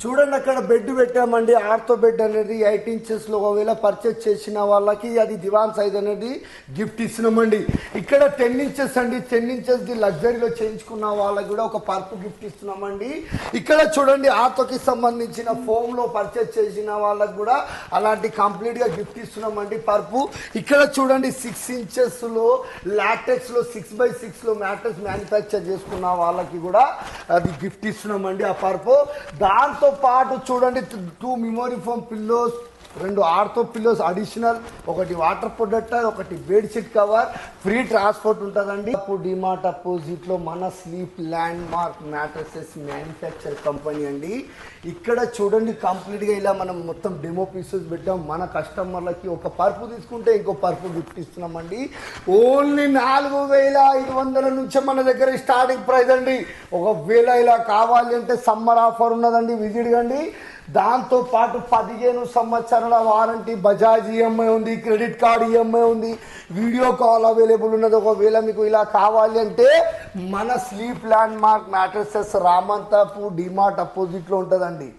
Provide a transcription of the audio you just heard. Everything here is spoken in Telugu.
చూడండి అక్కడ బెడ్ పెట్టామండి. ఆర్థో బెడ్ అనేది 8 ఇంచెస్లో ఒకవేళ పర్చేస్ చేసిన వాళ్ళకి అది దివాన్ సైజ్ అనేది గిఫ్ట్ ఇస్తున్నామండి. ఇక్కడ 10 ఇంచెస్ అండి, 10 ఇంచెస్ ది లగ్జరీలో చేయించుకున్న వాళ్ళకి కూడా ఒక పర్పు గిఫ్ట్ ఇస్తున్నామండి. ఇక్కడ చూడండి ఆర్థోకి సంబంధించిన ఫోమ్లో పర్చేస్ చేసిన వాళ్ళకి కూడా అలాంటి కంప్లీట్గా గిఫ్ట్ ఇస్తున్నామండి పర్పు. ఇక్కడ చూడండి 6 ఇంచెస్లో లాటెక్స్లో 6x6లో మ్యాట్రెస్ మ్యానుఫ్యాక్చర్ చేసుకున్న వాళ్ళకి కూడా అది గిఫ్ట్ ఇస్తున్నామండి ఆ పర్పు. దాంతో పాటు చూడండి 2 memory foam pillows, 2 ortho pillows additional, ఒకటి వాటర్ ప్రొటెక్టర్, ఒకటి బెడ్షీట్ కవర్, ఫ్రీ ట్రాన్స్పోర్ట్ ఉంటుందండి. డిమార్ట్ అపోజిట్లో మన sleep landmark mattresses manufacture company అండి. ఇక్కడ చూడండి కంప్లీట్గా ఇలా మనం మొత్తం డెమో పీసెస్ పెట్టాం. మన కస్టమర్లకి ఒక పర్పు తీసుకుంటే ఇంకో పర్పు గిఫ్ట్ ఇస్తున్నామండి. ఓన్లీ 4500 నుంచి మన దగ్గర స్టార్టింగ్ ప్రైస్ అండి. ఒకవేళ ఇలా కావాలి అంటే సమ్మర్ ఆఫర్ ఉన్నదండి, విజిట్ కండి. దాంతో పాటు 15 సంవత్సరాల వారంటీ, బజాజ్ ఈఎంఐ ఉంది, క్రెడిట్ కార్డ్ ఈఎంఐ ఉంది, వీడియో కాల్ అవైలబుల్ ఉన్నది. ఒకవేళ మీకు ఇలా కావాలి అంటే మన sleep landmark mattresses Ramanthapur DMart అపోజిట్లో ఉంటుందండి.